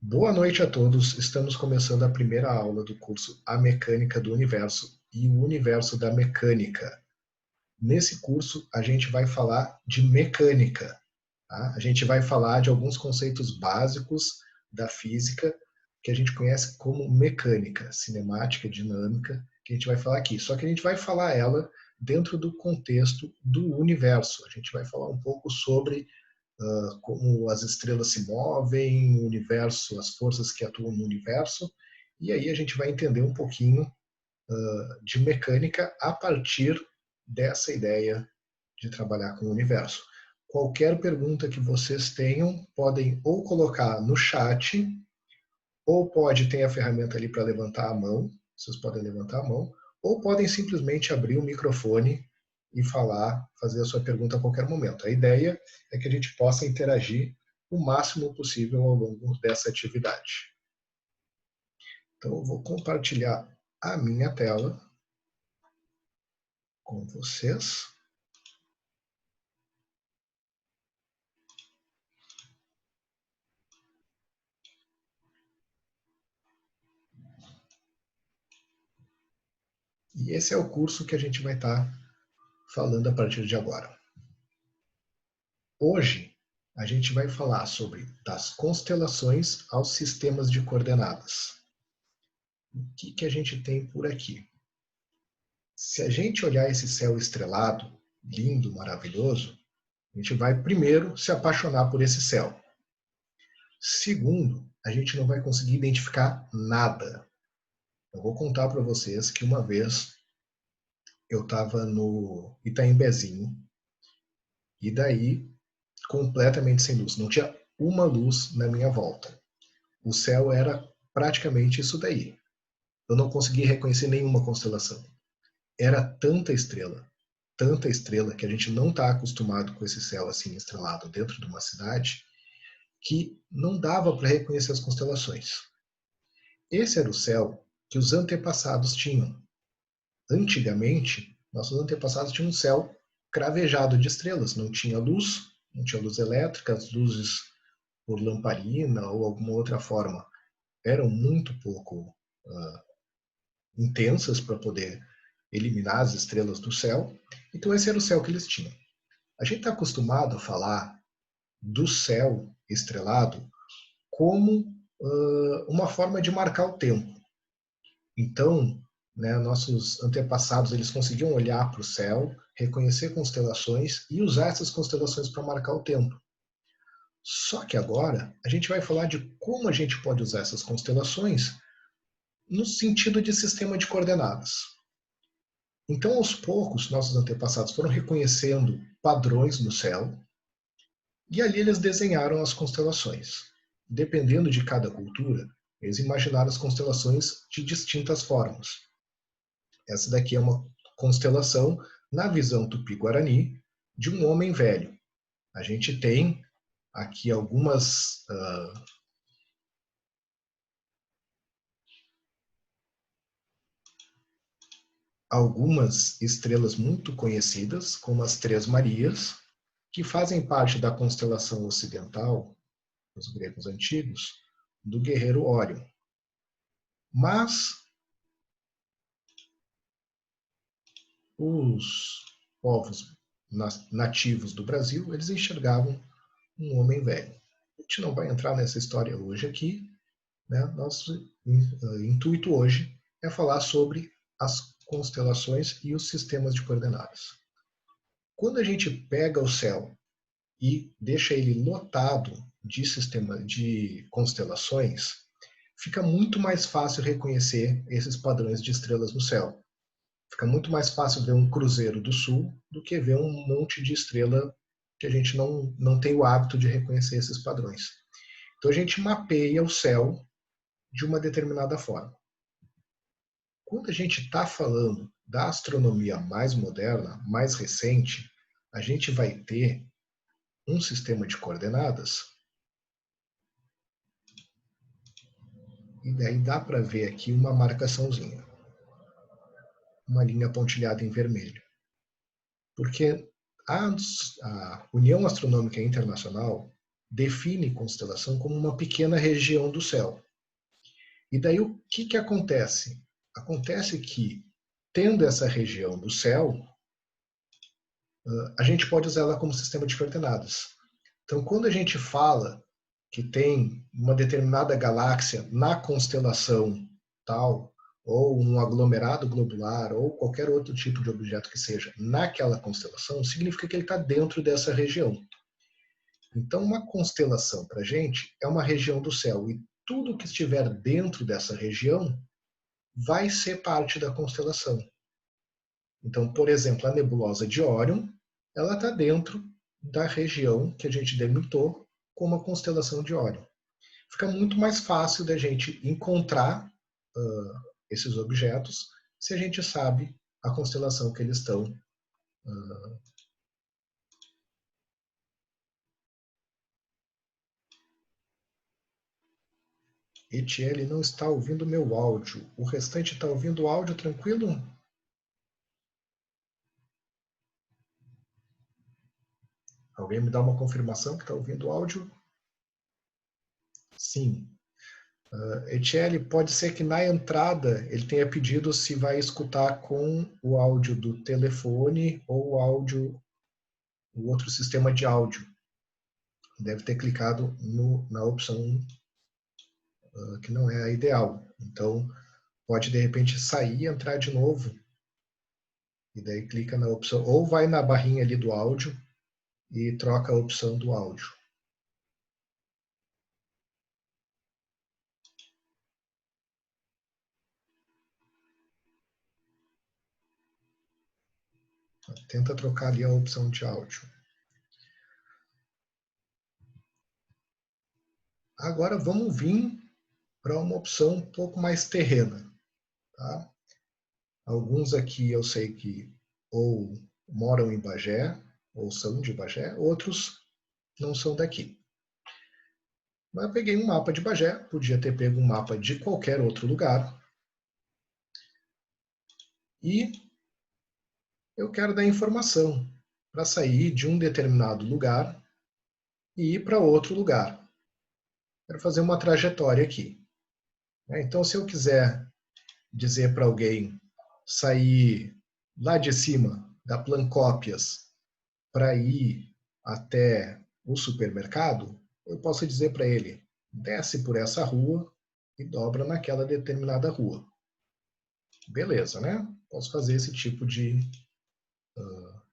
Boa noite a todos. Estamos começando a primeira aula do curso A Mecânica do Universo e o Universo da Mecânica. Nesse curso, a gente vai falar de mecânica. Tá? A gente vai falar de alguns conceitos básicos da física que a gente conhece como mecânica, cinemática, dinâmica, que a gente vai falar aqui. Só que a gente vai falar ela dentro do contexto do universo. A gente vai falar um pouco sobre como as estrelas se movem, o universo, as forças que atuam no universo, e aí a gente vai entender um pouquinho de mecânica a partir dessa ideia de trabalhar com o universo. Qualquer pergunta que vocês tenham, podem ou colocar no chat, ou pode ter a ferramenta ali para levantar a mão, vocês podem levantar a mão, ou podem simplesmente abrir o microfone e falar, fazer a sua pergunta a qualquer momento. A ideia é que a gente possa interagir o máximo possível ao longo dessa atividade. Então, eu vou compartilhar a minha tela com vocês. E esse é o curso que a gente vai estar falando a partir de agora. Hoje, a gente vai falar sobre das constelações aos sistemas de coordenadas. O que a gente tem por aqui? Se a gente olhar esse céu estrelado, lindo, maravilhoso, a gente vai primeiro se apaixonar por esse céu. Segundo, a gente não vai conseguir identificar nada. Eu vou contar para vocês que uma vez eu estava no Itaimbezinho e daí completamente sem luz, não tinha uma luz na minha volta. O céu era praticamente isso daí. Eu não conseguia reconhecer nenhuma constelação. Era tanta estrela que a gente não está acostumado com esse céu assim estrelado dentro de uma cidade, que não dava para reconhecer as constelações. Esse era o céu que os antepassados tinham. Antigamente, nossos antepassados tinham um céu cravejado de estrelas, não tinha luz elétrica, as luzes por lamparina ou alguma outra forma eram muito pouco intensas para poder eliminar as estrelas do céu. Então esse era o céu que eles tinham. A gente está acostumado a falar do céu estrelado como uma forma de marcar o tempo. Então, né, nossos antepassados eles conseguiam olhar para o céu, reconhecer constelações e usar essas constelações para marcar o tempo. Só que agora a gente vai falar de como a gente pode usar essas constelações no sentido de sistema de coordenadas. Então, aos poucos, nossos antepassados foram reconhecendo padrões no céu e ali eles desenharam as constelações. Dependendo de cada cultura, eles imaginaram as constelações de distintas formas. Essa daqui é uma constelação, na visão tupi-guarani, de um homem velho. A gente tem aqui algumas estrelas muito conhecidas, como as Três Marias, que fazem parte da constelação ocidental, dos gregos antigos, do guerreiro Órion. Mas os povos nativos do Brasil, eles enxergavam um homem velho. A gente não vai entrar nessa história hoje aqui, né? Nosso intuito hoje é falar sobre as constelações e os sistemas de coordenadas. Quando a gente pega o céu e deixa ele lotado de constelações, fica muito mais fácil reconhecer esses padrões de estrelas no céu. Fica muito mais fácil ver um cruzeiro do sul do que ver um monte de estrela que a gente não tem o hábito de reconhecer esses padrões. Então a gente mapeia o céu de uma determinada forma. Quando a gente está falando da astronomia mais moderna, mais recente, a gente vai ter um sistema de coordenadas e daí dá para ver aqui uma marcaçãozinha, uma linha pontilhada em vermelho. Porque a União Astronômica Internacional, define constelação como uma pequena região do céu. E daí o que acontece? Acontece que, tendo essa região do céu, a gente pode usar ela como sistema de coordenadas. Então, quando a gente fala que tem uma determinada galáxia na constelação tal, ou um aglomerado globular, ou qualquer outro tipo de objeto que seja naquela constelação, significa que ele está dentro dessa região. Então, uma constelação para a gente é uma região do céu, e tudo que estiver dentro dessa região vai ser parte da constelação. Então, por exemplo, a nebulosa de Órion, ela está dentro da região que a gente delimitou como a constelação de Órion. Fica muito mais fácil da gente encontrar esses objetos se a gente sabe a constelação que eles estão. Etiele não está ouvindo meu áudio. O restante está ouvindo o áudio tranquilo? Alguém me dá uma confirmação que está ouvindo o áudio? Sim. Etiele, pode ser que na entrada ele tenha pedido se vai escutar com o áudio do telefone ou o áudio, o outro sistema de áudio. Deve ter clicado na opção que não é a ideal. Então, pode de repente sair e entrar de novo. E daí clica na opção, ou vai na barrinha ali do áudio e troca a opção do áudio. Tenta trocar ali a opção de áudio. Agora vamos vir para uma opção um pouco mais terrena. Tá? Alguns aqui eu sei que ou moram em Bagé, ou são de Bagé, outros não são daqui. Mas eu peguei um mapa de Bagé, podia ter pego um mapa de qualquer outro lugar. E eu quero dar informação para sair de um determinado lugar e ir para outro lugar. Quero fazer uma trajetória aqui. Então, se eu quiser dizer para alguém sair lá de cima da Plancópias para ir até o supermercado, eu posso dizer para ele, desce por essa rua e dobra naquela determinada rua. Beleza, né? Posso fazer esse tipo de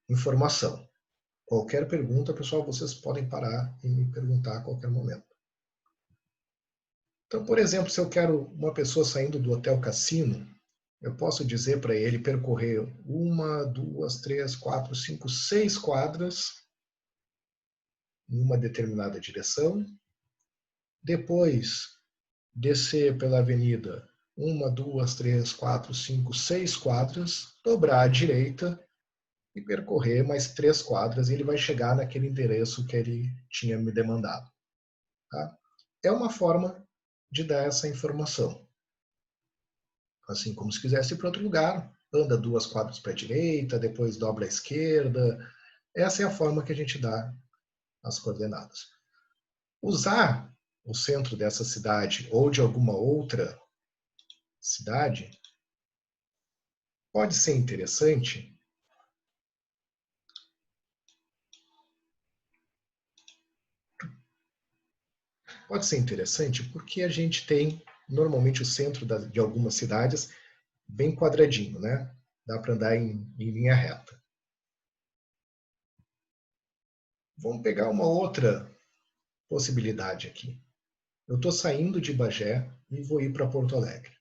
informação. Qualquer pergunta, pessoal, vocês podem parar e me perguntar a qualquer momento. Então, por exemplo, se eu quero uma pessoa saindo do Hotel Cassino, eu posso dizer para ele percorrer 1, 2, 3, 4, 5, 6 quadras em uma determinada direção, depois descer pela avenida 1, 2, 3, 4, 5, 6 quadras, dobrar à direita e percorrer mais 3 quadras e ele vai chegar naquele endereço que ele tinha me demandado. Tá? É uma forma de dar essa informação. Assim como se quisesse ir para outro lugar, anda 2 quadras para a direita, depois dobra à esquerda. Essa é a forma que a gente dá as coordenadas. Usar o centro dessa cidade ou de alguma outra cidade pode ser interessante porque a gente tem normalmente o centro de algumas cidades bem quadradinho, né? Dá para andar em linha reta. Vamos pegar uma outra possibilidade aqui. Eu estou saindo de Bagé e vou ir para Porto Alegre.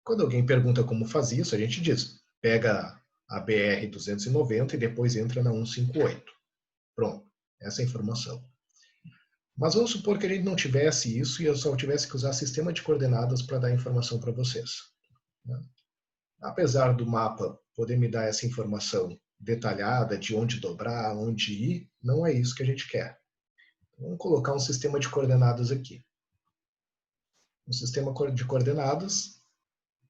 Quando alguém pergunta como faz isso, a gente diz, pega a BR-290 e depois entra na 158. Pronto, essa é a informação. Mas vamos supor que a gente não tivesse isso e eu só tivesse que usar sistema de coordenadas para dar informação para vocês. Apesar do mapa poder me dar essa informação detalhada de onde dobrar, onde ir, não é isso que a gente quer. Vamos colocar um sistema de coordenadas aqui. Um sistema de coordenadas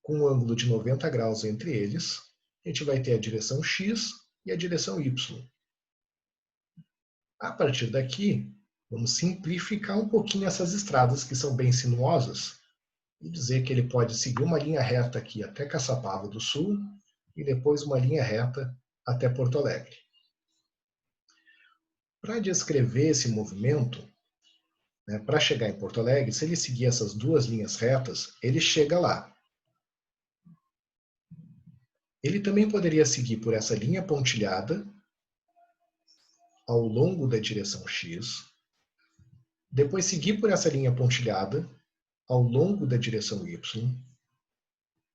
com um ângulo de 90 graus entre eles. A gente vai ter a direção X e a direção Y. A partir daqui, Vamos simplificar um pouquinho essas estradas que são bem sinuosas e dizer que ele pode seguir uma linha reta aqui até Caçapava do Sul e depois uma linha reta até Porto Alegre. Para descrever esse movimento, né, para chegar em Porto Alegre, se ele seguir essas duas linhas retas, ele chega lá. Ele também poderia seguir por essa linha pontilhada ao longo da direção X, depois seguir por essa linha pontilhada ao longo da direção Y.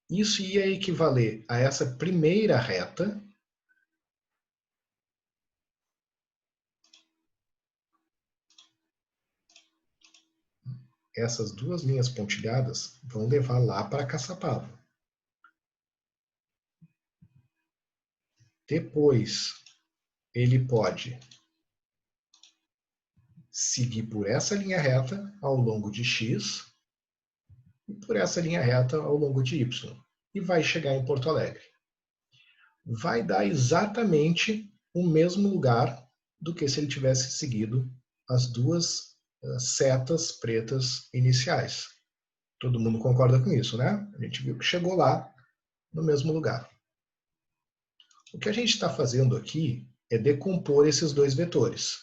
Isso ia equivaler a essa primeira reta, essas duas linhas pontilhadas vão levar lá para Caçapava. Depois, ele pode seguir por essa linha reta ao longo de X e por essa linha reta ao longo de Y. E vai chegar em Porto Alegre. Vai dar exatamente o mesmo lugar do que se ele tivesse seguido as duas setas pretas iniciais. Todo mundo concorda com isso, né? A gente viu que chegou lá no mesmo lugar. O que a gente está fazendo aqui é decompor esses dois vetores.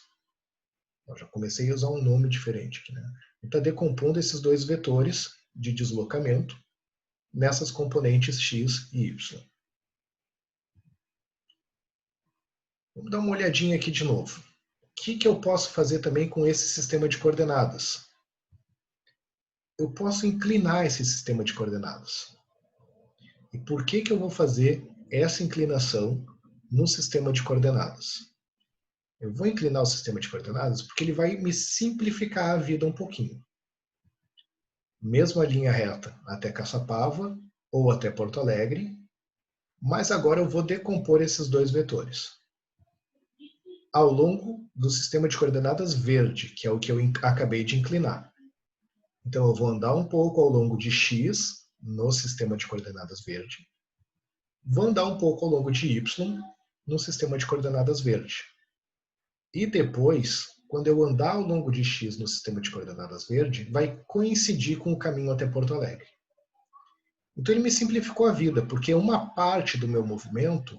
Eu já comecei a usar um nome diferente aqui, né? A gente está decompondo esses dois vetores de deslocamento nessas componentes x e y. Vamos dar uma olhadinha aqui de novo. O que eu posso fazer também com esse sistema de coordenadas? Eu posso inclinar esse sistema de coordenadas. E por que eu vou fazer essa inclinação no sistema de coordenadas? Eu vou inclinar o sistema de coordenadas porque ele vai me simplificar a vida um pouquinho. Mesma linha reta até Caçapava ou até Porto Alegre, mas agora eu vou decompor esses dois vetores ao longo do sistema de coordenadas verde, que é o que eu acabei de inclinar. Então eu vou andar um pouco ao longo de x no sistema de coordenadas verde, vou andar um pouco ao longo de y no sistema de coordenadas verde. E depois, quando eu andar ao longo de x no sistema de coordenadas verde, vai coincidir com o caminho até Porto Alegre. Então ele me simplificou a vida, porque uma parte do meu movimento,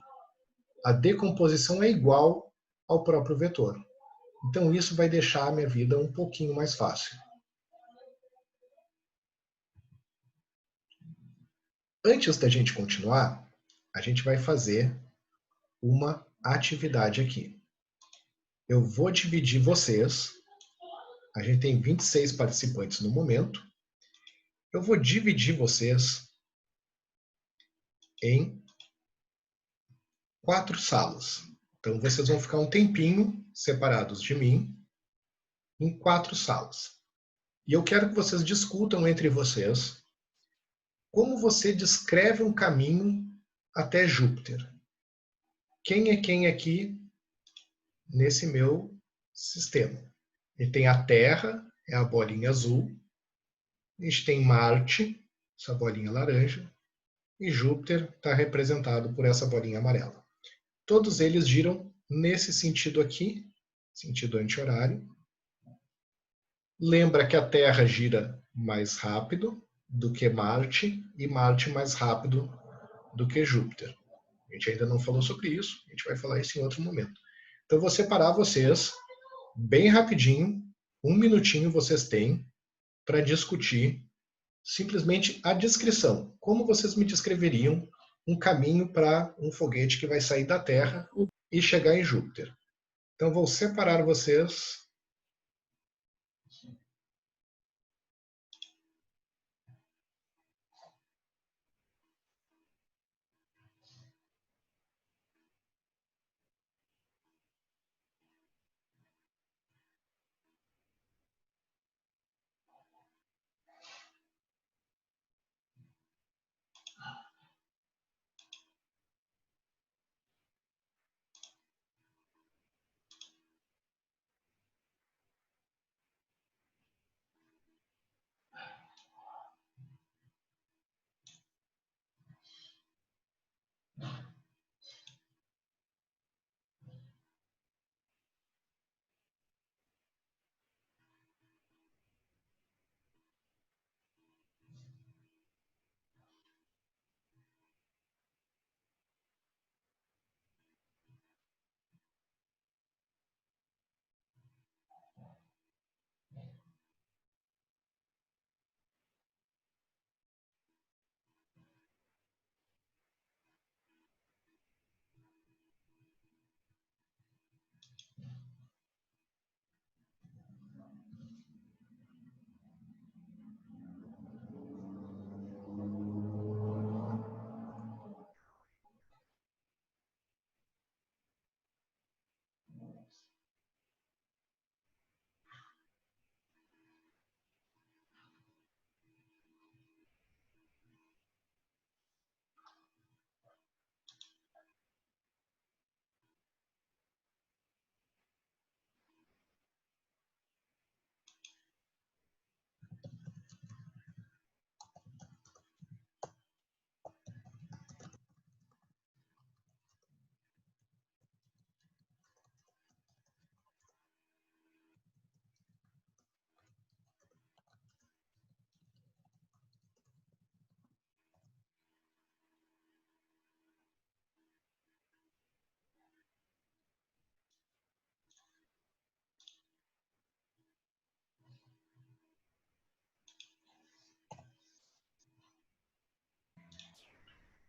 a decomposição é igual ao próprio vetor. Então isso vai deixar a minha vida um pouquinho mais fácil. Antes da gente continuar, a gente vai fazer uma atividade aqui. Eu vou dividir vocês, a gente tem 26 participantes no momento, eu vou dividir vocês em 4 salas. Então vocês vão ficar um tempinho separados de mim em 4 salas. E eu quero que vocês discutam entre vocês como você descreve um caminho até Júpiter. Quem é quem aqui nesse meu sistema? Ele tem a Terra, é a bolinha azul. A gente tem Marte, essa bolinha laranja. E Júpiter está representado por essa bolinha amarela. Todos eles giram nesse sentido aqui, sentido anti-horário. Lembra que a Terra gira mais rápido do que Marte e Marte mais rápido do que Júpiter. A gente ainda não falou sobre isso, a gente vai falar isso em outro momento. Então eu vou separar vocês bem rapidinho, 1 minutinho vocês têm para discutir simplesmente a descrição. Como vocês me descreveriam um caminho para um foguete que vai sair da Terra e chegar em Júpiter? Então vou separar vocês.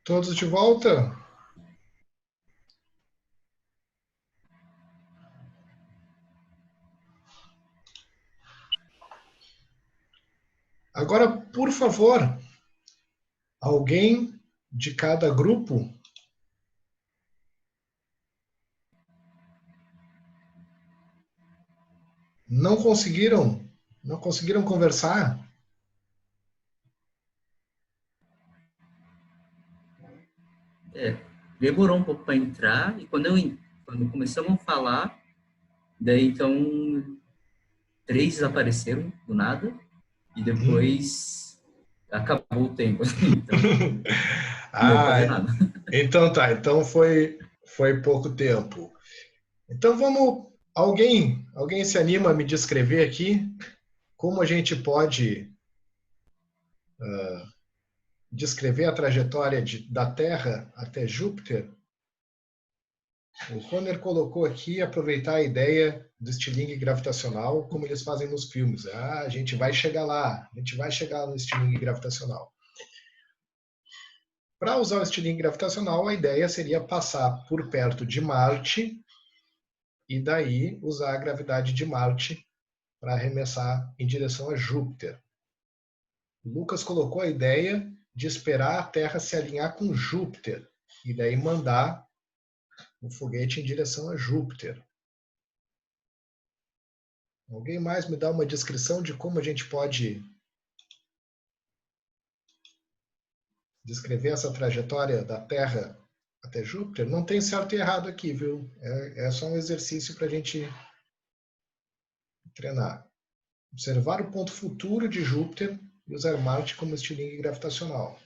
Todos de volta? Agora, por favor, alguém de cada grupo não conseguiram, não conseguiram conversar? É, demorou um pouco para entrar e quando começamos a falar, daí então três desapareceram do nada e Hum. depois acabou o tempo. Então não deu para ver Ah, nada. então tá. Então foi pouco tempo. Então vamos. Alguém se anima a me descrever aqui como a gente pode descrever a trajetória da Terra até Júpiter? O Conner colocou aqui aproveitar a ideia do estilingue gravitacional, como eles fazem nos filmes. Ah, a gente vai chegar lá, a gente vai chegar no estilingue gravitacional. Para usar o estilingue gravitacional, a ideia seria passar por perto de Marte e daí usar a gravidade de Marte para arremessar em direção a Júpiter. O Lucas colocou a ideia de esperar a Terra se alinhar com Júpiter e daí mandar o foguete em direção a Júpiter. Alguém mais me dá uma descrição de como a gente pode descrever essa trajetória da Terra até Júpiter? Não tem certo e errado aqui, viu? É só um exercício para a gente treinar. Observar o ponto futuro de Júpiter e usar Marte como estilingue gravitacional.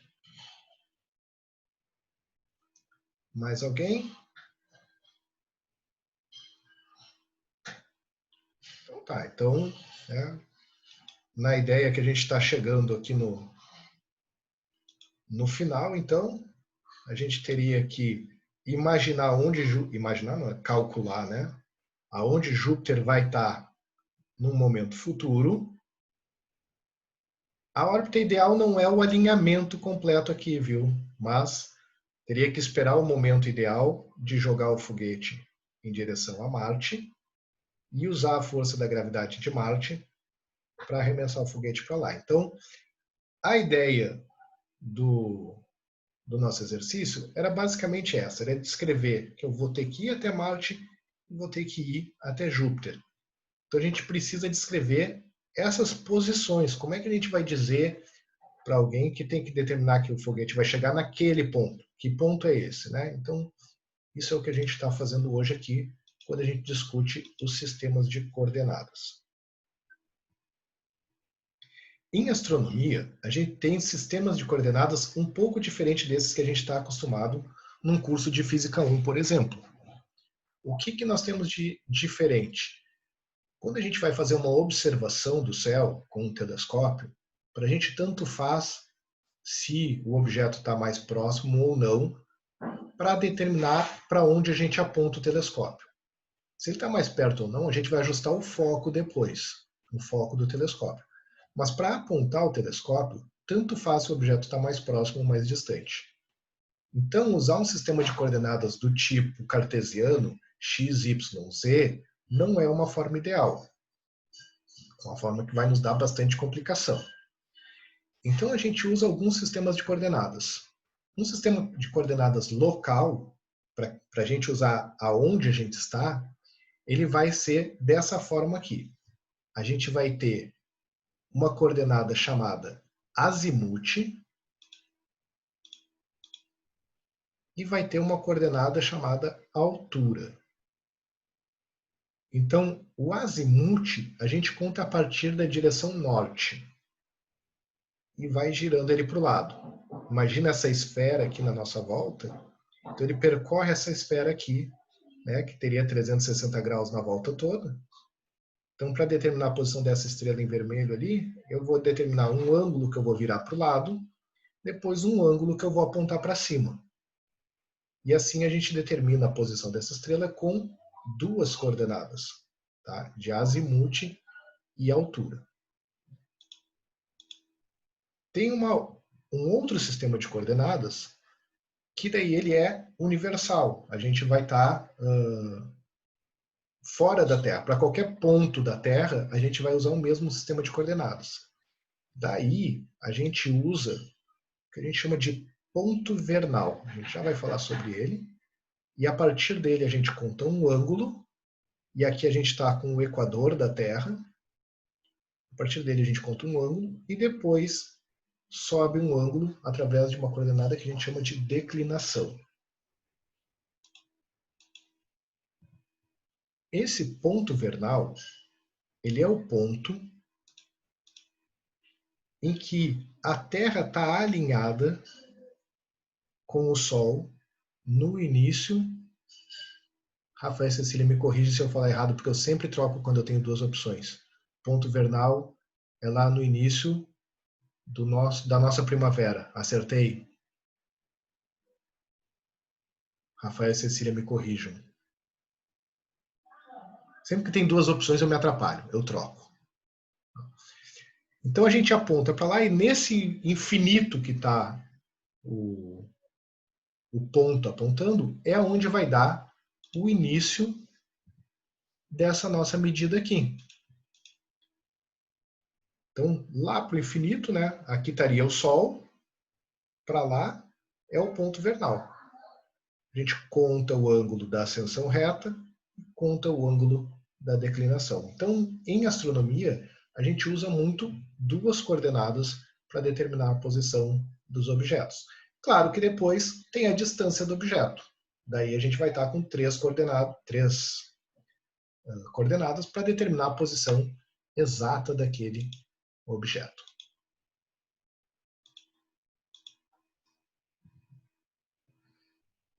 Mais alguém? Então tá, então, né, na ideia que a gente está chegando aqui no final, então, a gente teria que imaginar onde, imaginar não, é calcular, né? Aonde Júpiter vai estar num momento futuro. A órbita ideal não é o alinhamento completo aqui, viu? Mas teria que esperar o momento ideal de jogar o foguete em direção a Marte e usar a força da gravidade de Marte para arremessar o foguete para lá. Então, a ideia do, do nosso exercício era basicamente essa, era descrever que eu vou ter que ir até Marte e vou ter que ir até Júpiter. Então a gente precisa descrever essas posições. Como é que a gente vai dizer para alguém que tem que determinar que o foguete vai chegar naquele ponto? Que ponto é esse, né? Então isso é o que a gente está fazendo hoje aqui quando a gente discute os sistemas de coordenadas. Em astronomia, a gente tem sistemas de coordenadas um pouco diferentes desses que a gente está acostumado num curso de Física 1, por exemplo. O que nós temos de diferente? Quando a gente vai fazer uma observação do céu com um telescópio, para a gente tanto faz se o objeto está mais próximo ou não, para determinar para onde a gente aponta o telescópio. Se ele está mais perto ou não, a gente vai ajustar o foco depois, o foco do telescópio. Mas para apontar o telescópio, tanto faz se o objeto está mais próximo ou mais distante. Então, usar um sistema de coordenadas do tipo cartesiano, x, y, z, não é uma forma ideal. É uma forma que vai nos dar bastante complicação. Então, a gente usa alguns sistemas de coordenadas. Um sistema de coordenadas local, para a gente usar aonde a gente está, ele vai ser dessa forma aqui. A gente vai ter uma coordenada chamada azimuth e vai ter uma coordenada chamada altura. Então, o azimuth a gente conta a partir da direção norte e vai girando ele para o lado. Imagina essa esfera aqui na nossa volta. Então, ele percorre essa esfera aqui, né, que teria 360 graus na volta toda. Então, para determinar a posição dessa estrela em vermelho ali, eu vou determinar um ângulo que eu vou virar para o lado, depois um ângulo que eu vou apontar para cima. E assim a gente determina a posição dessa estrela com duas coordenadas, tá? De azimuth e altura. Tem um outro sistema de coordenadas que daí ele é universal. A gente vai estar fora da Terra. Para qualquer ponto da Terra, a gente vai usar o mesmo sistema de coordenadas. Daí, a gente usa o que a gente chama de ponto vernal. A gente já vai falar sobre ele. E a partir dele, a gente conta um ângulo. E aqui a gente está com o equador da Terra. A partir dele, a gente conta um ângulo. E depois sobe um ângulo através de uma coordenada que a gente chama de declinação. Esse ponto vernal, ele é o ponto em que a Terra está alinhada com o Sol no início. Rafael e Cecília, me corrige se eu falar errado, porque eu sempre troco quando eu tenho duas opções. Ponto vernal é lá no início da nossa primavera. Acertei? Rafael e Cecília, me corrijam. Sempre que tem duas opções eu me atrapalho, eu troco. Então a gente aponta para lá e nesse infinito que está o ponto apontando é onde vai dar o início dessa nossa medida aqui. Então, lá para o infinito, né? Aqui estaria o Sol, para lá é o ponto vernal. A gente conta o ângulo da ascensão reta, conta o ângulo da declinação. Então, em astronomia, a gente usa muito duas coordenadas para determinar a posição dos objetos. Claro que depois tem a distância do objeto. Daí a gente vai estar com três coordenadas para determinar a posição exata daquele objeto.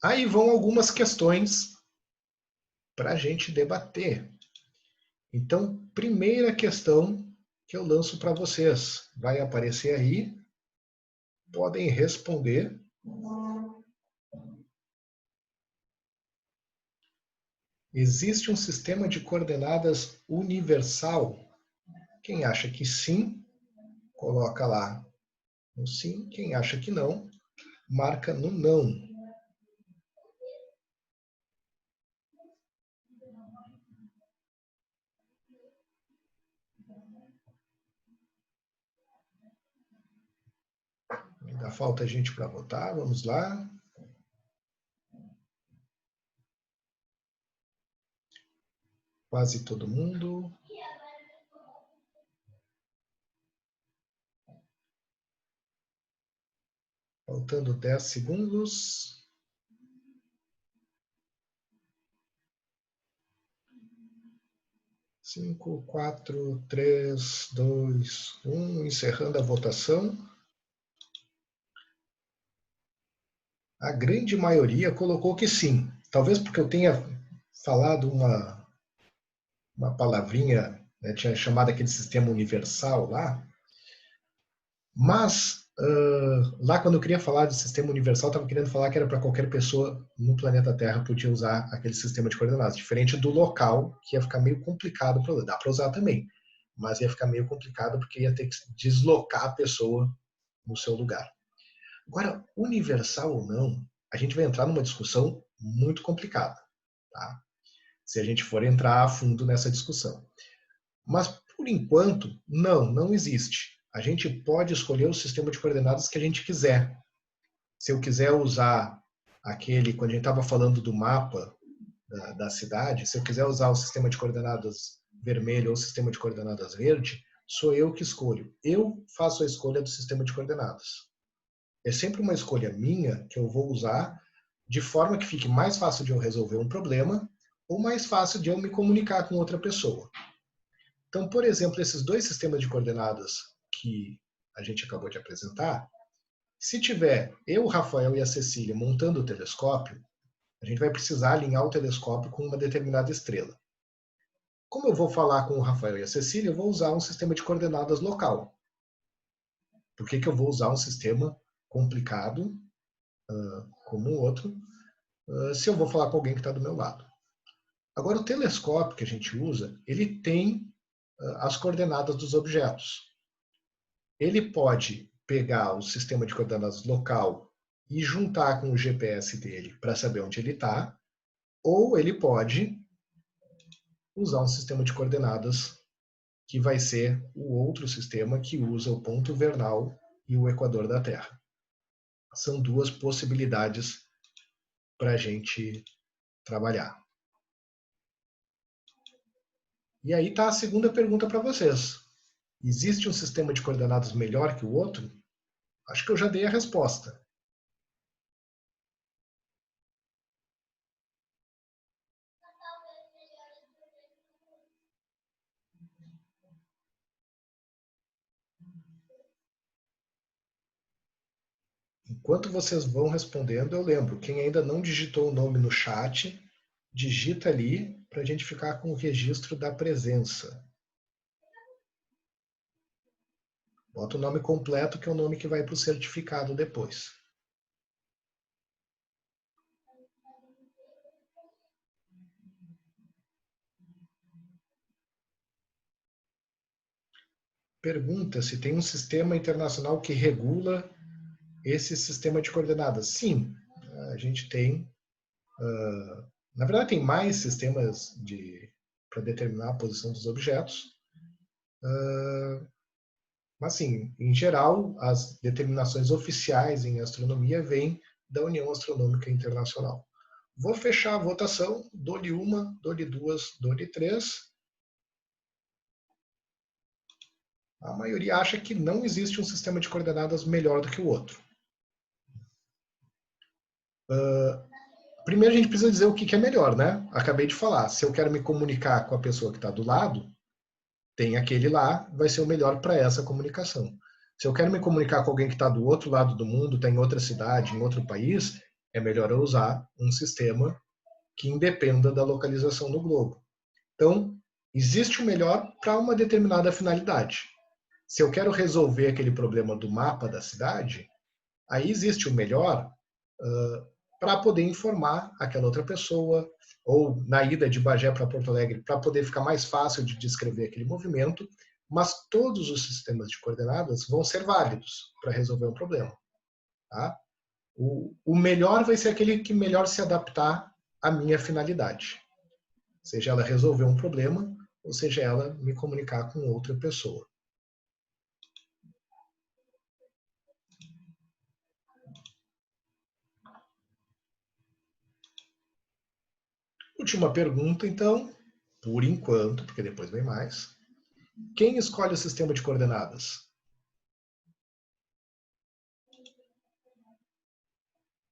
Aí vão algumas questões para a gente debater. Então, primeira questão que eu lanço para vocês. Vai aparecer aí. Podem responder. Existe um sistema de coordenadas universal? Quem acha que sim, coloca lá no sim. Quem acha que não, marca no não. Ainda falta gente para votar. Vamos lá. Quase todo mundo. Faltando 10 segundos. 5, 4, 3, 2, 1. Encerrando a votação. A grande maioria colocou que sim. Talvez porque eu tenha falado uma palavrinha, né, tinha chamado aquele sistema universal lá, mas lá quando eu queria falar de sistema universal, estava querendo falar que era para qualquer pessoa no planeta Terra podia usar aquele sistema de coordenadas, diferente do local, que ia ficar meio complicado para usar. Dá para usar também, mas ia ficar meio complicado porque ia ter que deslocar a pessoa no seu lugar. Agora, universal ou não, a gente vai entrar numa discussão muito complicada, tá? Se a gente for entrar a fundo nessa discussão. Mas, por enquanto, não existe. A gente pode escolher o sistema de coordenadas que a gente quiser. Se eu quiser usar aquele, quando a gente estava falando do mapa da cidade, se eu quiser usar o sistema de coordenadas vermelho ou o sistema de coordenadas verde, sou eu que escolho. Eu faço a escolha do sistema de coordenadas. É sempre uma escolha minha que eu vou usar de forma que fique mais fácil de eu resolver um problema ou mais fácil de eu me comunicar com outra pessoa. Então, por exemplo, esses dois sistemas de coordenadas que a gente acabou de apresentar, se tiver eu, o Rafael e a Cecília montando o telescópio, a gente vai precisar alinhar o telescópio com uma determinada estrela. Como eu vou falar com o Rafael e a Cecília, eu vou usar um sistema de coordenadas local. Por que eu vou usar um sistema complicado como o outro se eu vou falar com alguém que está do meu lado? Agora, o telescópio que a gente usa, ele tem as coordenadas dos objetos. Ele pode pegar o sistema de coordenadas local e juntar com o GPS dele para saber onde ele está, ou ele pode usar um sistema de coordenadas que vai ser o outro sistema que usa o ponto vernal e o equador da Terra. São duas possibilidades para a gente trabalhar. E aí está a segunda pergunta para vocês. Existe um sistema de coordenadas melhor que o outro? Acho que eu já dei a resposta. Enquanto vocês vão respondendo, eu lembro, quem ainda não digitou o nome no chat, digita ali para a gente ficar com o registro da presença. Bota o nome completo, que é o nome que vai para o certificado depois. Pergunta se tem um sistema internacional que regula esse sistema de coordenadas. Sim, a gente tem. Na verdade, tem mais sistemas para determinar a posição dos objetos. Mas, sim, em geral, as determinações oficiais em astronomia vêm da União Astronômica Internacional. Vou fechar a votação. Dou-lhe uma, dou-lhe duas, dou-lhe três. A maioria acha que não existe um sistema de coordenadas melhor do que o outro. Primeiro a gente precisa dizer o que é melhor, né? Acabei de falar. Se eu quero me comunicar com a pessoa que está do lado, tem aquele lá, vai ser o melhor para essa comunicação. Se eu quero me comunicar com alguém que está do outro lado do mundo, está em outra cidade, em outro país, é melhor eu usar um sistema que independa da localização no globo. Então, existe o melhor para uma determinada finalidade. Se eu quero resolver aquele problema do mapa da cidade, aí existe o melhor para poder informar aquela outra pessoa, ou na ida de Bagé para Porto Alegre, para poder ficar mais fácil de descrever aquele movimento, mas todos os sistemas de coordenadas vão ser válidos para resolver um problema. Tá? O melhor vai ser aquele que melhor se adaptar à minha finalidade. Seja ela resolver um problema, ou seja ela me comunicar com outra pessoa. Última pergunta, então, por enquanto, porque depois vem mais. Quem escolhe o sistema de coordenadas?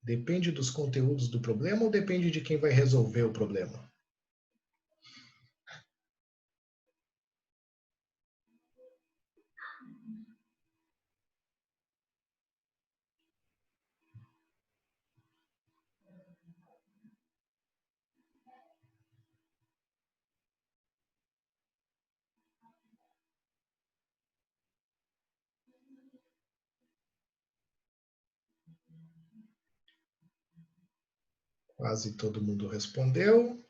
Depende dos conteúdos do problema ou depende de quem vai resolver o problema? Quase todo mundo respondeu.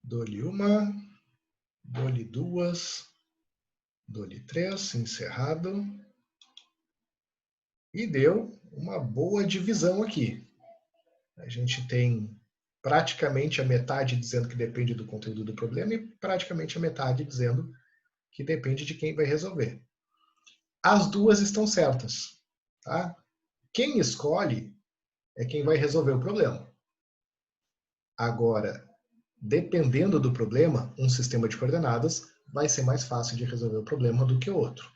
Dou-lhe uma, dou-lhe duas, dou-lhe três, encerrado. E deu uma boa divisão aqui. A gente tem praticamente a metade dizendo que depende do conteúdo do problema e praticamente a metade dizendo que depende de quem vai resolver. As duas estão certas. Tá? Quem escolhe é quem vai resolver o problema. Agora, dependendo do problema, um sistema de coordenadas vai ser mais fácil de resolver o problema do que o outro.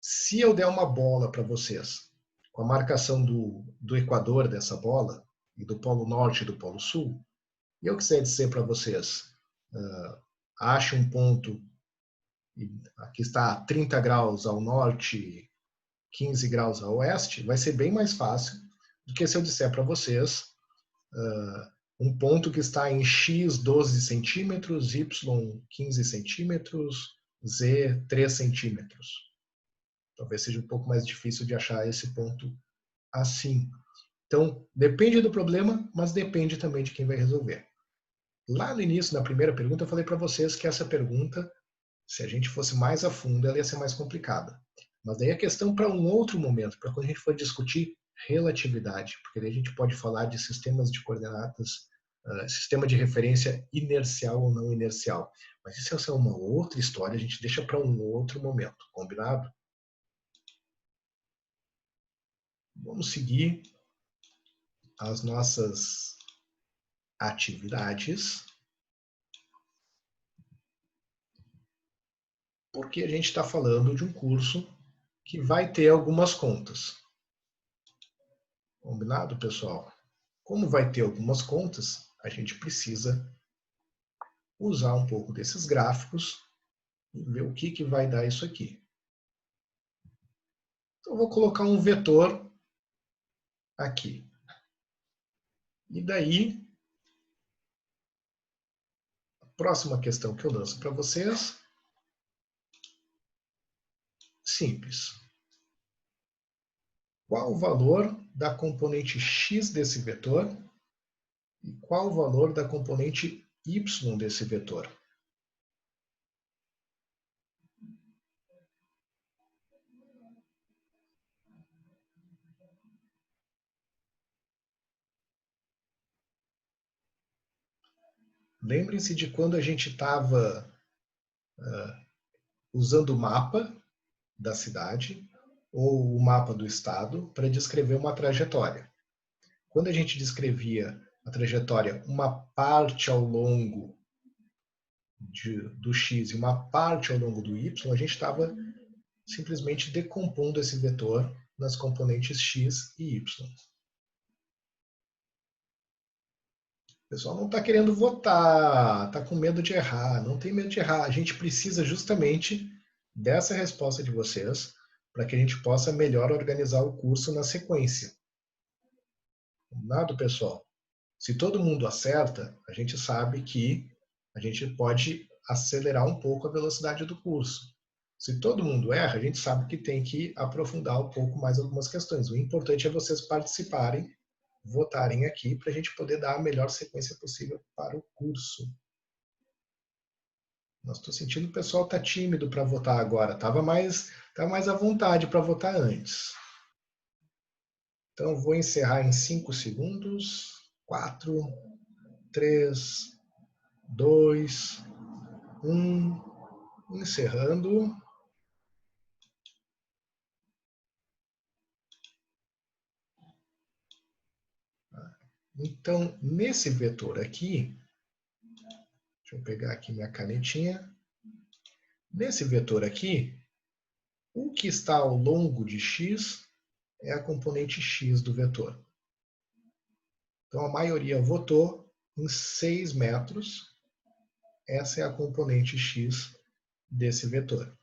Se eu der uma bola para vocês, com a marcação do equador dessa bola, e do polo norte e do polo sul, e eu quiser dizer para vocês, ache um ponto, aqui está a 30 graus ao norte, 15 graus a oeste, vai ser bem mais fácil do que se eu disser para vocês um ponto que está em x 12 centímetros, y 15 centímetros, z 3 centímetros. Talvez seja um pouco mais difícil de achar esse ponto assim. Então, depende do problema, mas depende também de quem vai resolver. Lá no início, na primeira pergunta, eu falei para vocês que essa pergunta, se a gente fosse mais a fundo, ela ia ser mais complicada. Mas daí a questão para um outro momento, para quando a gente for discutir relatividade, porque daí a gente pode falar de sistemas de coordenadas, sistema de referência inercial ou não inercial. Mas isso é uma outra história, a gente deixa para um outro momento, combinado? Vamos seguir as nossas atividades, porque a gente está falando de um curso que vai ter algumas contas. Combinado, pessoal? Como vai ter algumas contas, a gente precisa usar um pouco desses gráficos e ver o que vai dar isso aqui. Então, eu vou colocar um vetor aqui. E daí, a próxima questão que eu lanço para vocês, simples. Qual o valor da componente x desse vetor e qual o valor da componente y desse vetor? Lembrem-se de quando a gente estava usando o mapa da cidade ou o mapa do estado para descrever uma trajetória. Quando a gente descrevia a trajetória, uma parte ao longo do x e uma parte ao longo do y, a gente estava simplesmente decompondo esse vetor nas componentes x e y. O pessoal não está querendo votar, está com medo de errar. Não tem medo de errar. A gente precisa justamente dessa resposta de vocês para que a gente possa melhor organizar o curso na sequência. Combinado, pessoal? Se todo mundo acerta, a gente sabe que a gente pode acelerar um pouco a velocidade do curso. Se todo mundo erra, a gente sabe que tem que aprofundar um pouco mais algumas questões. O importante é vocês participarem, votarem aqui, para a gente poder dar a melhor sequência possível para o curso. Nós estou sentindo que o pessoal está tímido para votar agora. Estava mais à vontade para votar antes. Então, vou encerrar em 5 segundos. 4, 3, 2, 1. Encerrando. Então, nesse vetor aqui, deixa eu pegar aqui minha canetinha. Nesse vetor aqui, o que está ao longo de x é a componente x do vetor. Então, a maioria votou em 6 metros. Essa é a componente x desse vetor.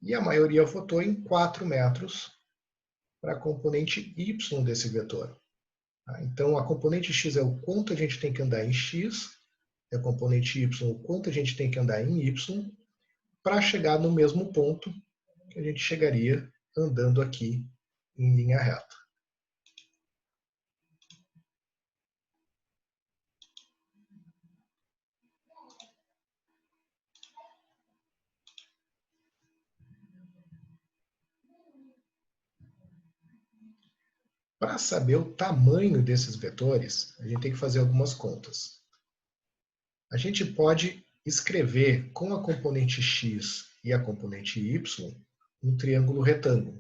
E a maioria votou em 4 metros para a componente y desse vetor. Então, a componente x é o quanto a gente tem que andar em x, e a componente y o quanto a gente tem que andar em y, para chegar no mesmo ponto que a gente chegaria andando aqui em linha reta. Para saber o tamanho desses vetores, a gente tem que fazer algumas contas. A gente pode escrever com a componente x e a componente y um triângulo retângulo.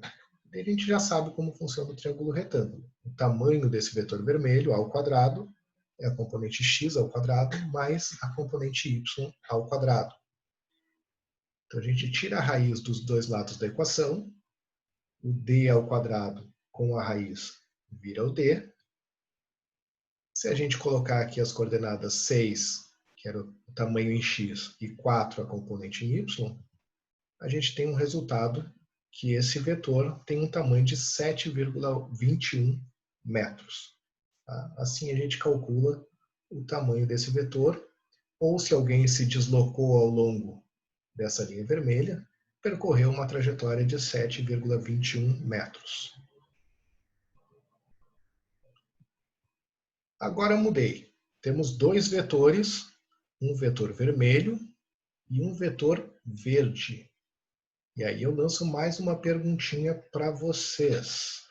E a gente já sabe como funciona o triângulo retângulo. O tamanho desse vetor vermelho ao quadrado é a componente x ao quadrado mais a componente y ao quadrado. Então a gente tira a raiz dos dois lados da equação. O d ao quadrado com a raiz vira o d. Se a gente colocar aqui as coordenadas 6, que era o tamanho em x, e 4, a componente em y, a gente tem um resultado que esse vetor tem um tamanho de 7,21 metros. Tá? Assim a gente calcula o tamanho desse vetor, ou se alguém se deslocou ao longo dessa linha vermelha, percorreu uma trajetória de 7,21 metros. Agora mudei. Temos dois vetores, um vetor vermelho e um vetor verde. E aí eu lanço mais uma perguntinha para vocês.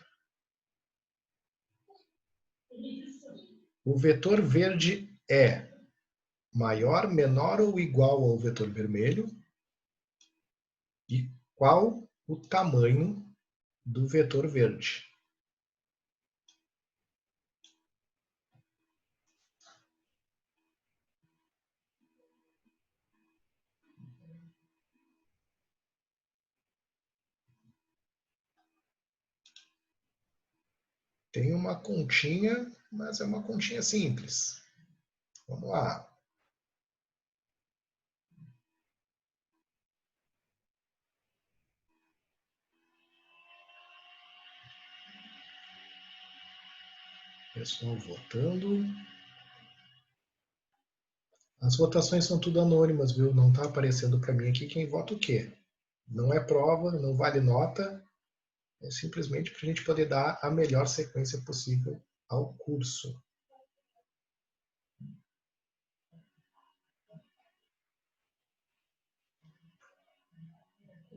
o vetor verde é maior, menor ou igual ao vetor vermelho? E qual o tamanho do vetor verde? Tem uma continha, mas é uma continha simples. Vamos lá. Pessoal votando. As votações são tudo anônimas, viu? Não está aparecendo para mim aqui quem vota o quê. Não é prova, não vale nota. É simplesmente para a gente poder dar a melhor sequência possível ao curso.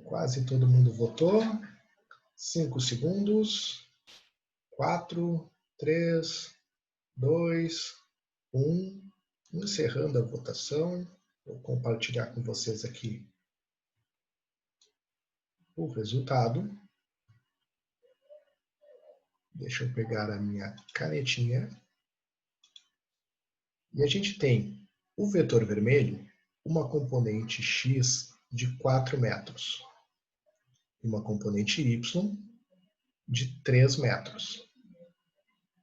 Quase todo mundo votou. 5 segundos. 4, 3, 2, 1. Encerrando a votação. Vou compartilhar com vocês aqui o resultado. Deixa eu pegar a minha canetinha. E a gente tem o vetor vermelho, uma componente x de 4 metros. E uma componente y de 3 metros.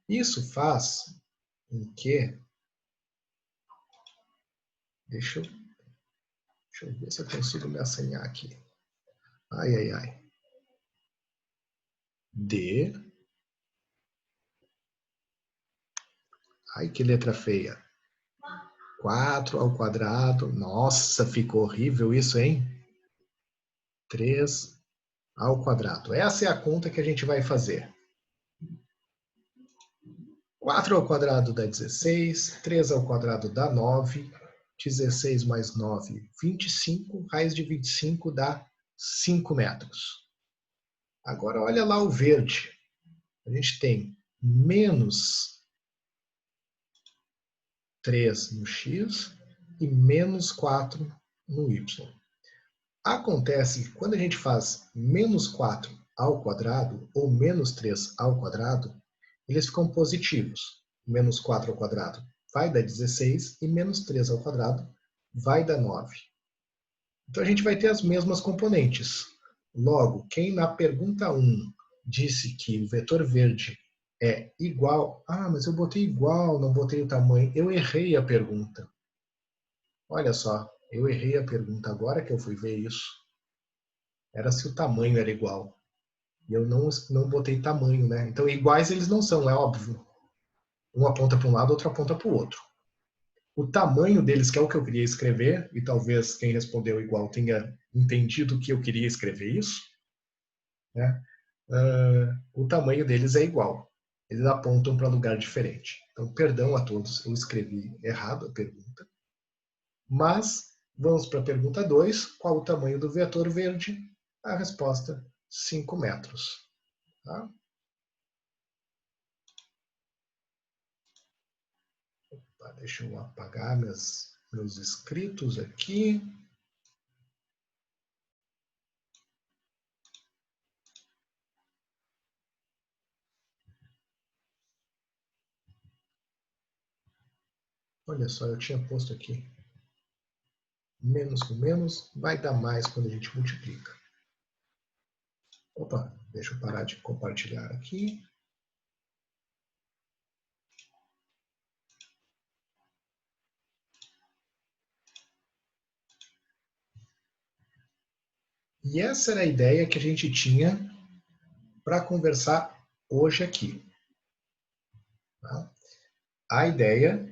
Isso faz com que... Deixa eu ver se eu consigo me assenhar aqui. Ai, ai, ai. D. Ai, que letra feia. 4 ao quadrado. Nossa, ficou horrível isso, hein? 3 ao quadrado. Essa é a conta que a gente vai fazer. 4 ao quadrado dá 16. 3 ao quadrado dá 9. 16 mais 9, 25. Raiz de 25 dá 5 metros. Agora, olha lá o verde. A gente tem menos 3 no x e menos 4 no y. Acontece que quando a gente faz menos 4 ao quadrado ou menos 3 ao quadrado, eles ficam positivos. Menos 4 ao quadrado vai dar 16 e menos 3 ao quadrado vai dar 9. Então a gente vai ter as mesmas componentes. Logo, quem na pergunta 1 disse que o vetor verde é igual... Ah, mas eu botei igual, não botei o tamanho. Eu errei a pergunta. Olha só, eu errei a pergunta agora que eu fui ver isso. Era se o tamanho era igual. E eu não botei tamanho, né? Então, iguais eles não são, é óbvio. Um aponta para um lado, outro aponta para o outro. O tamanho deles, que é o que eu queria escrever, e talvez quem respondeu igual tenha entendido que eu queria escrever isso, né? O tamanho deles é igual. Eles apontam para lugar diferente. Então, perdão a todos, eu escrevi errado a pergunta. Mas, vamos para a pergunta 2. Qual o tamanho do vetor verde? A resposta, 5 metros. Tá? Opa, deixa eu apagar meus escritos aqui. Olha só, eu tinha posto aqui. Menos com menos vai dar mais quando a gente multiplica. Opa, deixa eu parar de compartilhar aqui. E essa era a ideia que a gente tinha para conversar hoje aqui. Tá? A ideia,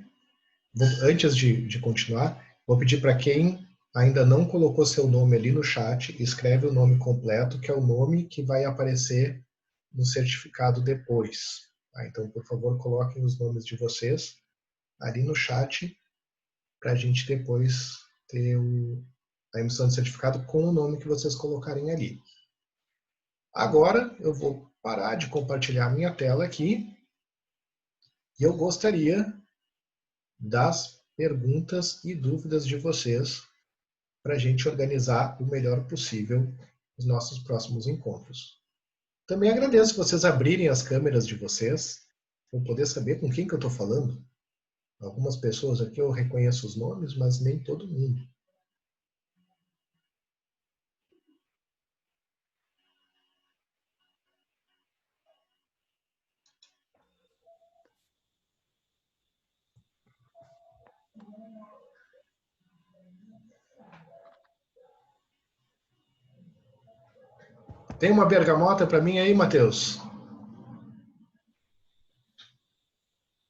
antes de continuar, vou pedir para quem ainda não colocou seu nome ali no chat, escreve o nome completo, que é o nome que vai aparecer no certificado depois. Tá? Então, por favor, coloquem os nomes de vocês ali no chat, para a gente depois ter a emissão de certificado com o nome que vocês colocarem ali. Agora, eu vou parar de compartilhar minha tela aqui, e eu gostaria das perguntas e dúvidas de vocês para a gente organizar o melhor possível os nossos próximos encontros. Também agradeço vocês abrirem as câmeras de vocês, para eu poder saber com quem que eu estou falando. Algumas pessoas aqui eu reconheço os nomes, mas nem todo mundo. Tem uma bergamota para mim aí, Matheus?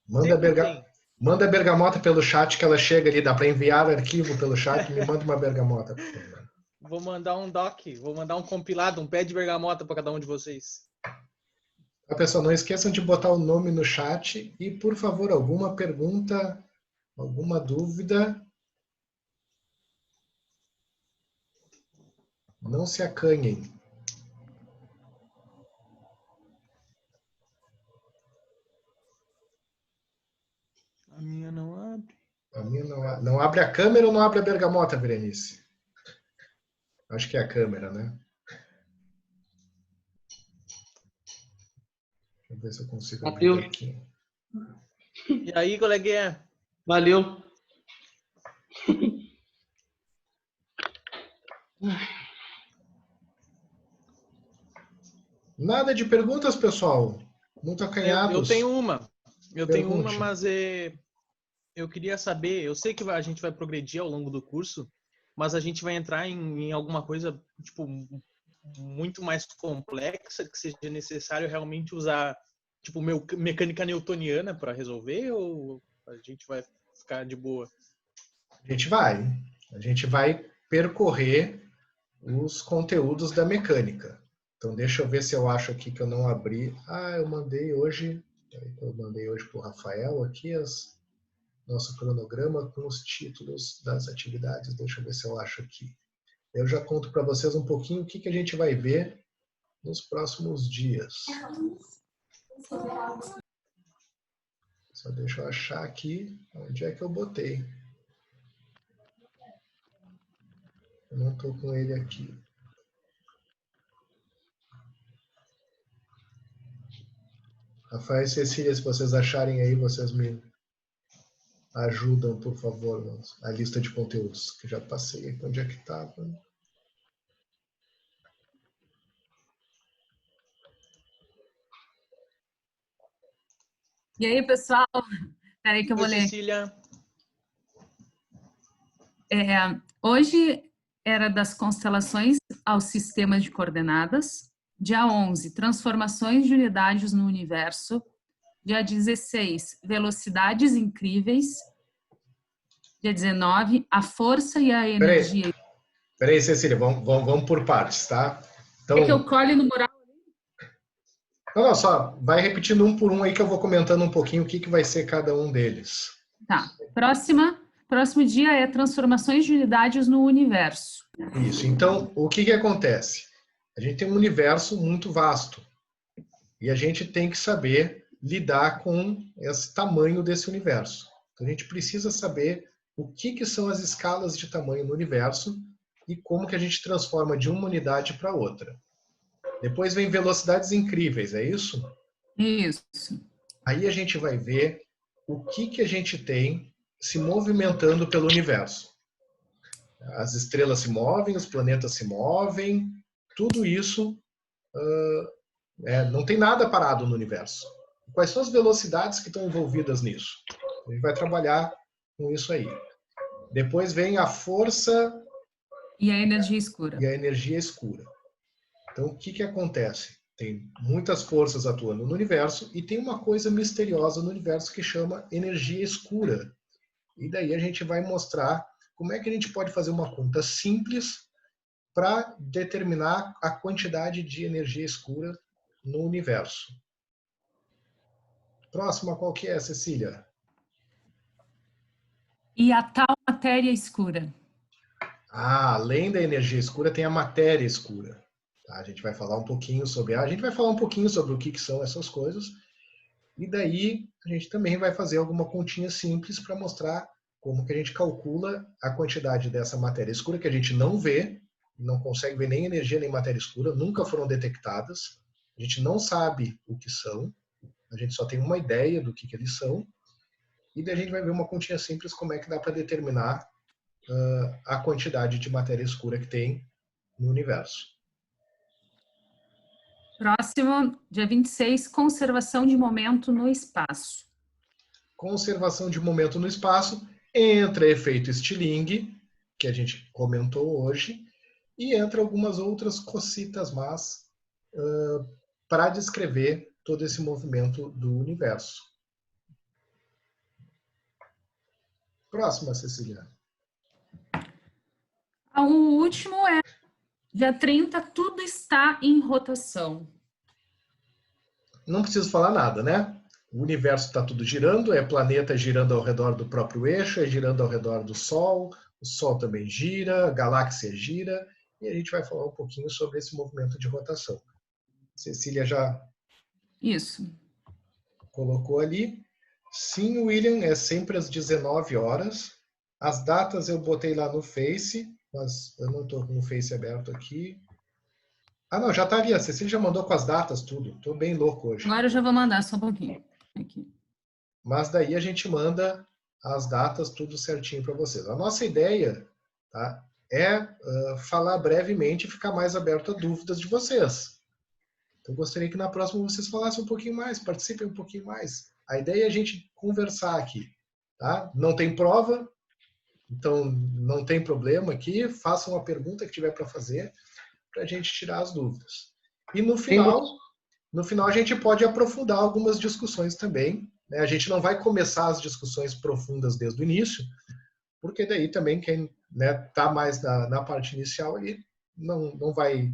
Manda a bergamota pelo chat que ela chega ali. Dá para enviar arquivo pelo chat. Me manda uma bergamota, por favor. Vou mandar um doc, vou mandar um compilado, um pé de bergamota para cada um de vocês. Pessoal, não esqueçam de botar o nome no chat e, por favor, alguma pergunta, alguma dúvida, não se acanhem. A minha não abre. A minha não abre a câmera ou não abre a bergamota, Berenice? Acho que é a câmera, né? Deixa eu ver se eu consigo abrir aqui. E aí, coleguinha? Valeu. Nada de perguntas, pessoal? Muito acanhados. Eu tenho uma. Pergunte. Mas eu queria saber, eu sei que a gente vai progredir ao longo do curso, mas a gente vai entrar em alguma coisa tipo muito mais complexa, que seja necessário realmente usar tipo mecânica newtoniana para resolver, ou a gente vai ficar de boa? A gente vai percorrer os conteúdos da mecânica. Então deixa eu ver se eu acho aqui que eu não abri. Eu mandei hoje para o Rafael aqui nosso cronograma com os títulos das atividades. Deixa eu ver se eu acho aqui. Eu já conto para vocês um pouquinho o que a gente vai ver nos próximos dias. Só deixa eu achar aqui onde é que eu botei. Eu não estou com ele aqui. Rafael e Cecília, se vocês acharem aí, vocês me ajudam, por favor, a lista de conteúdos, que já passei aqui. Onde é que estava? E aí, pessoal? Peraí que eu vou ler. Cecília. Hoje era das constelações aos sistemas de coordenadas. Dia 11, transformações de unidades no universo. Dia 16, velocidades incríveis. Dia 19, a força e a energia. Peraí, Cecília, vamos por partes, tá? Então, é que eu colhe no mural. Não, só vai repetindo um por um aí que eu vou comentando um pouquinho o que vai ser cada um deles. Tá. Próximo dia é transformações de unidades no universo. Isso. Então, o que acontece? A gente tem um universo muito vasto e a gente tem que saber lidar com esse tamanho desse universo. Então, a gente precisa saber o que são as escalas de tamanho no universo e como que a gente transforma de uma unidade para outra. Depois vem velocidades incríveis, é isso? Isso. Aí a gente vai ver o que a gente tem se movimentando pelo universo. As estrelas se movem, os planetas se movem, tudo isso não tem nada parado no universo. Quais são as velocidades que estão envolvidas nisso? A gente vai trabalhar com isso aí. Depois vem a força e a energia escura. Então, o que acontece? Tem muitas forças atuando no universo e tem uma coisa misteriosa no universo que chama energia escura. E daí a gente vai mostrar como é que a gente pode fazer uma conta simples para determinar a quantidade de energia escura no universo. Próxima, qual que é, Cecília? E a tal matéria escura. Além da energia escura, tem a matéria escura. A gente vai falar um pouquinho sobre o que são essas coisas. E daí a gente também vai fazer alguma continha simples para mostrar como que a gente calcula a quantidade dessa matéria escura que a gente não vê, não consegue ver nem energia nem matéria escura, nunca foram detectadas, a gente não sabe o que são, a gente só tem uma ideia do que eles são, e daí a gente vai ver uma continha simples como é que dá para determinar a quantidade de matéria escura que tem no universo. Próximo, dia 26, conservação de momento no espaço. Conservação de momento no espaço, entra efeito Stirling, que a gente comentou hoje, e entra algumas outras cositas más para descrever todo esse movimento do universo. Próxima, Cecília. O último é dia 30, tudo está em rotação. Não preciso falar nada, né? O universo está tudo girando, é planeta girando ao redor do próprio eixo, é girando ao redor do Sol, o Sol também gira, a galáxia gira, e a gente vai falar um pouquinho sobre esse movimento de rotação. Cecília já Isso. colocou ali. Sim, William, é sempre às 19 horas. As datas eu botei lá no Face, mas eu não estou com o Face aberto aqui. Ah, não, já está ali. A Cecília já mandou com as datas tudo. Estou bem louco hoje. Agora eu já vou mandar só um pouquinho. Aqui. Mas daí a gente manda as datas tudo certinho para vocês. A nossa ideia, tá, é falar brevemente e ficar mais aberto a dúvidas de vocês. Então, eu gostaria que na próxima vocês falassem um pouquinho mais, participem um pouquinho mais. A ideia é a gente conversar aqui. Tá? Não tem prova, então não tem problema aqui. Façam a pergunta que tiver para fazer para a gente tirar as dúvidas. E no final a gente pode aprofundar algumas discussões também. Né? A gente não vai começar as discussões profundas desde o início, porque daí também quem está mais na parte inicial ali não vai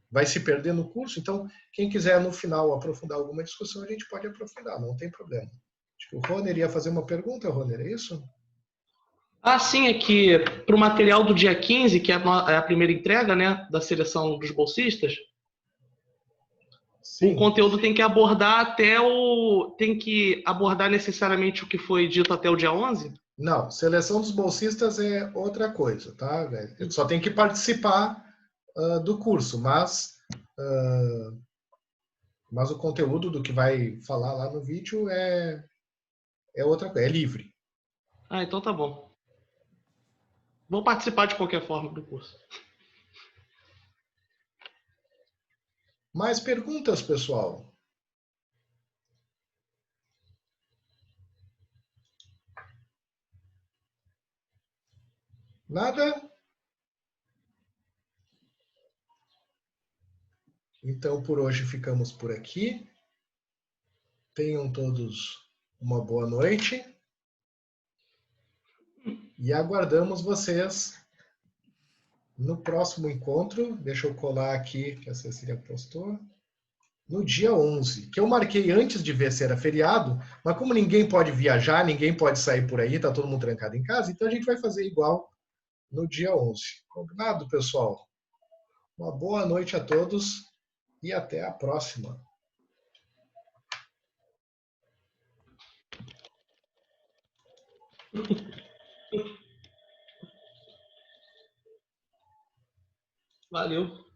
vai se perder no curso. Então, quem quiser no final aprofundar alguma discussão, a gente pode aprofundar, não tem problema. Acho que o Roner ia fazer uma pergunta, Roner, é isso? Ah, sim, é que para o material do dia 15, que é a primeira entrega, né, da seleção dos bolsistas, Sim. O conteúdo tem que abordar tem que abordar necessariamente o que foi dito até o dia 11? Não, seleção dos bolsistas é outra coisa, tá? Só tem que participar do curso, mas o conteúdo do que vai falar lá no vídeo é outra coisa, é livre. Ah, então tá bom. Vou participar de qualquer forma do curso. Mais perguntas, pessoal? Nada? Então, por hoje ficamos por aqui. Tenham todos uma boa noite. E aguardamos vocês no próximo encontro. Deixa eu colar aqui, que a Cecília postou. No dia 11, que eu marquei antes de ver se era feriado, mas como ninguém pode viajar, ninguém pode sair por aí, tá todo mundo trancado em casa, então a gente vai fazer igual no dia 11. Combinado, pessoal? Uma boa noite a todos e até a próxima. Valeu.